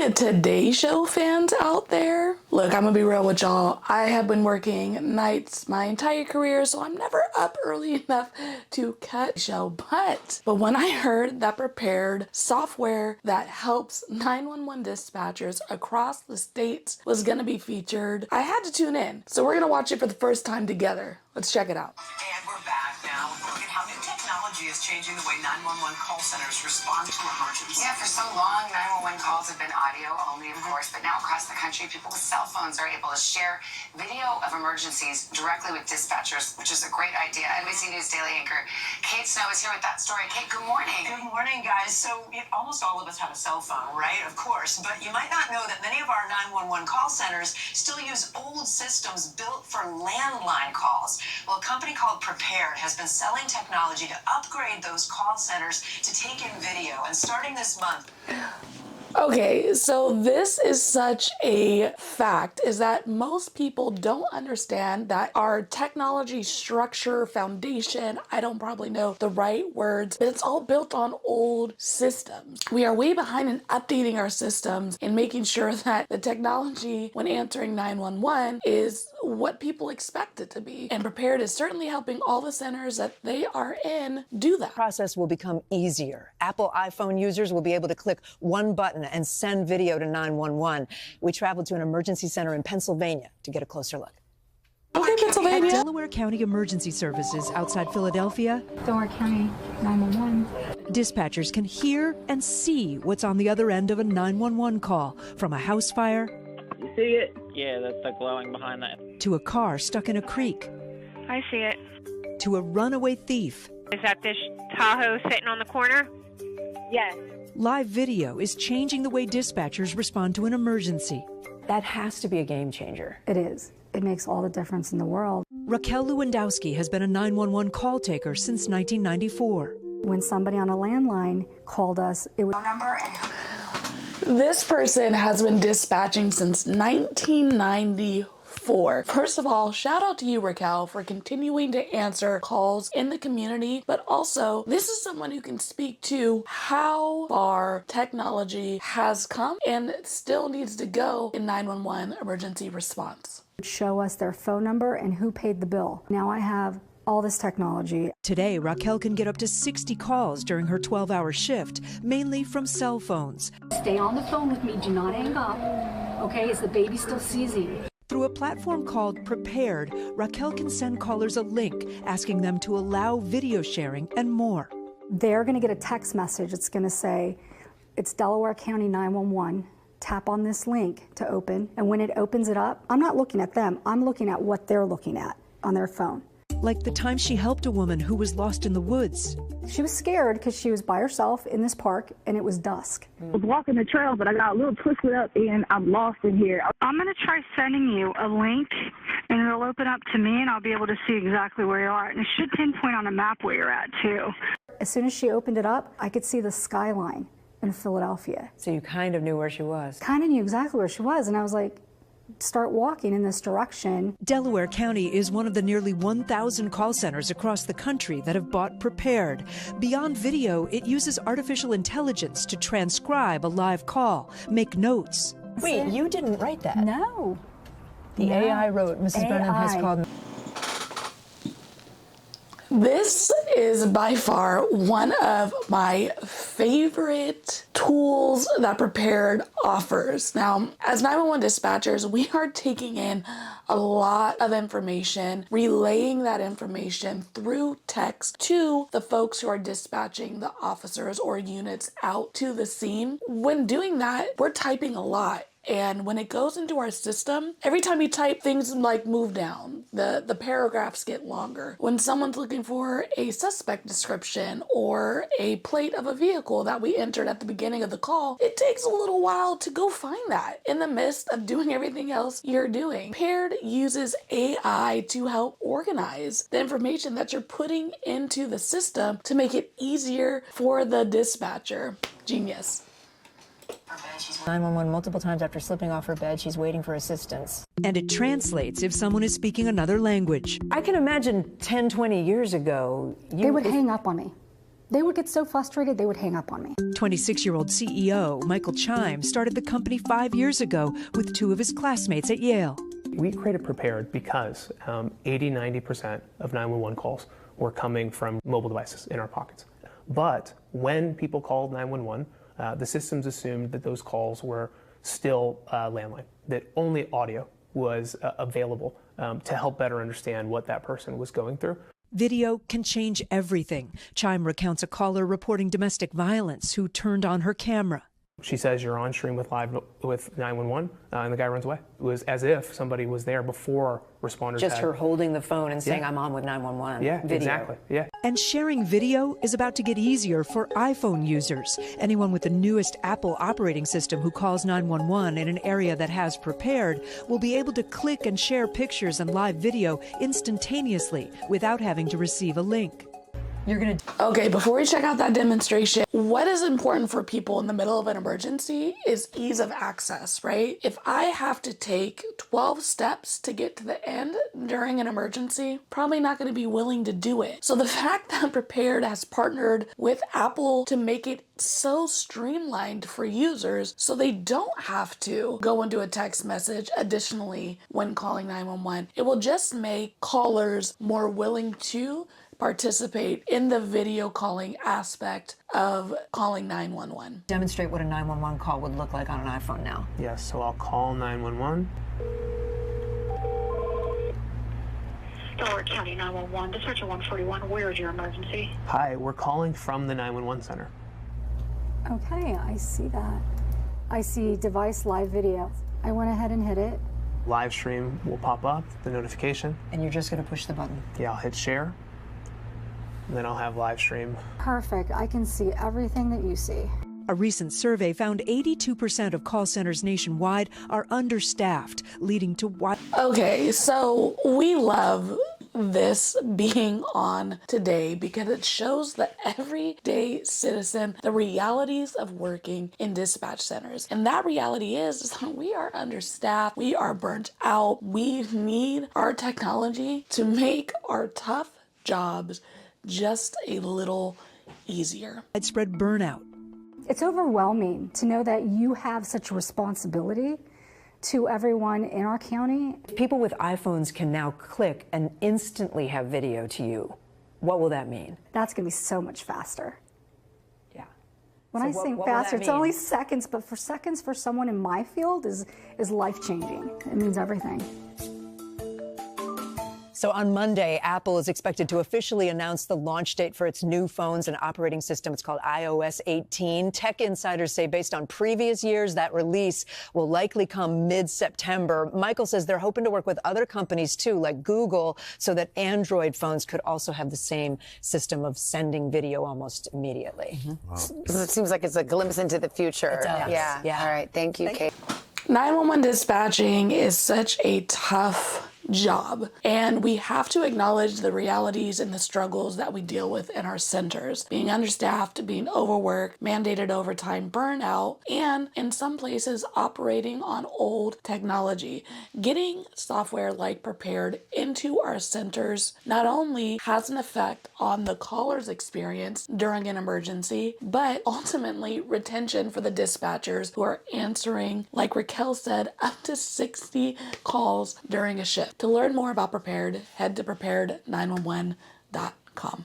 Any Today Show fans out there? Look, I'm gonna be real with y'all. I have been working nights my entire career, so I'm never up early enough to cut the show. But when I heard that Prepared software that helps 911 dispatchers across the states was gonna be featured, I had to tune in. So we're gonna watch it for the first time together. Let's check it out. And we're back now. Look at how new technology is changing the way 911 call centers respond to emergencies. Yeah, for so long, 911 calls have been audio only, of course, but now across the country, people with cell phones are able to share video of emergencies directly with dispatchers, which is a great idea. NBC News Daily anchor Kate Snow is here with that story. Kate, good morning. Good morning, guys. So almost all of us have a cell phone, right? Of course. But you might not know that many of our 911 call centers still use old systems built for landline calls. Well, a company called Prepared has been selling technology to upgrade those call centers to take in video. And starting this month... Okay, so this is such a fact, is that most people don't understand that our technology structure, foundation, I don't probably know the right words, but it's all built on old systems. We are way behind in updating our systems and making sure that the technology when answering 911 is what people expect it to be. And Prepared is certainly helping all the centers that they are in do that. The process will become easier. Apple iPhone users will be able to click one button and send video to 911. We traveled to an emergency center in Pennsylvania to get a closer look. Okay, Pennsylvania. At Delaware County Emergency Services outside Philadelphia, Delaware County 911. dispatchers can hear and see what's on the other end of a 911 call, from a house fire You see it? Yeah, that's the glowing behind that. to a car stuck in a creek I see it. to a runaway thief. Is that this Tahoe sitting on the corner? Yes. Live video is changing the way dispatchers respond to an emergency. That has to be a game changer. It is. It makes all the difference in the world. Raquel Lewandowski has been a 911 call taker since 1994. When somebody on a landline called us, it was Number and This person has been dispatching since 1994. First of all, shout out to you, Raquel, for continuing to answer calls in the community, but also this is someone who can speak to how far technology has come and still needs to go in 911 emergency response. show us their phone number and who paid the bill. Now I have all this technology. Today, Raquel can get up to 60 calls during her 12-hour shift, mainly from cell phones. Stay on the phone with me. Do not hang up. Okay? Is the baby still seizing? Through a platform called Prepared, Raquel can send callers a link asking them to allow video sharing and more. They're going to get a text message. It's going to say, it's Delaware County 911. Tap on this link to open. And when it opens it up, I'm not looking at them. I'm looking at what they're looking at on their phone. Like the time she helped a woman who was lost in the woods. She was scared because she was by herself in this park and it was dusk. I was walking the trail, but I got a little twisted up and I'm lost in here. I'm going to try sending you a link, and it'll open up to me, and I'll be able to see exactly where you are. And it should pinpoint on a map where you're at, too. As soon as she opened it up, I could see the skyline in Philadelphia. So you kind of knew where she was. Kind of knew exactly where she was, and I was like, start walking in this direction. Delaware County is one of the nearly 1,000 call centers across the country that have bought Prepared. Beyond video, it uses artificial intelligence to transcribe a live call, make notes. Wait, you didn't write that? No. The AI wrote, Mrs. Brennan has called. This is by far one of my favorite tools that Prepared offers. Now, as 911 dispatchers, we are taking in a lot of information, relaying that information through text to the folks who are dispatching the officers or units out to the scene. When doing that, we're typing a lot. And when it goes into our system, every time you type, things like move down. The paragraphs get longer. When someone's looking for a suspect description or a plate of a vehicle that we entered at the beginning of the call, it takes a little while to go find that in the midst of doing everything else you're doing. Prepared uses AI to help organize the information that you're putting into the system to make it easier for the dispatcher. Genius. 911 multiple times after slipping off her bed. She's waiting for assistance. And it translates if someone is speaking another language. I can imagine 10, 20 years ago, They would hang up on me. They would get so frustrated, they would hang up on me. 26-year-old CEO Michael Chime started the company 5 years ago with 2 of his classmates at Yale. We created Prepared because 80-90% of 911 calls were coming from mobile devices in our pockets. But when people called 911, the systems assumed that those calls were still landline, that only audio was available to help better understand what that person was going through. Video can change everything. Chime recounts a caller reporting domestic violence who turned on her camera. She says you're on stream with 911, and the guy runs away. It was as if somebody was there before responders Just her holding the phone and saying, Yeah. I'm on with 911. Yeah, video. exactly. Yeah. And sharing video is about to get easier for iPhone users. Anyone with the newest Apple operating system who calls 911 in an area that has Prepared will be able to click and share pictures and live video instantaneously without having to receive a link. Okay, before we check out that demonstration, what is important for people in the middle of an emergency is ease of access, right? If I have to take 12 steps to get to the end during an emergency, probably not going to be willing to do it. So the fact that Prepared has partnered with Apple to make it so streamlined for users so they don't have to go into a text message additionally when calling 911, it will just make callers more willing to participate in the video calling aspect of calling 911. Demonstrate what a 911 call would look like on an iPhone now. Yes, so I'll call 911. Delaware County 911, Dispatcher 141, where is your emergency? Hi, we're calling from the 911 center. Okay, I see that. I see device live video. I went ahead and hit it. Live stream will pop up, the notification. And you're just going to push the button. Yeah, I'll hit share. And then I'll have live stream. Perfect. I can see everything that you see. A recent survey found 82% of call centers nationwide are understaffed, leading to wide. Okay, so we love this being on today because it shows the everyday citizen the realities of working in dispatch centers. And that reality is that we are understaffed, we are burnt out, we need our technology to make our tough jobs just a little easier. Widespread burnout. It's overwhelming to know that you have such a responsibility to everyone in our county. People with iPhones can now click and instantly have video to you. What will that mean? That's going to be so much faster. Yeah. When So I what say will faster, that it's only mean? seconds, but for seconds for someone in my field is life-changing. It means everything. So on Monday, Apple is expected to officially announce the launch date for its new phones and operating system. It's called iOS 18. Tech insiders say based on previous years, that release will likely come mid-September. Michael says they're hoping to work with other companies, too, like Google, so that Android phones could also have the same system of sending video almost immediately. Wow. It seems like it's a glimpse into the future. It does. Yeah. All right. Thank you, Kate. 911 dispatching is such a tough job, and we have to acknowledge the realities and the struggles that we deal with in our centers. Being understaffed, being overworked, mandated overtime, burnout, and in some places operating on old technology. Getting software like Prepared into our centers not only has an effect on the caller's experience during an emergency, but ultimately retention for the dispatchers who are answering, like Raquel said, up to 60 calls during a shift. To learn more about Prepared, head to prepared911.com.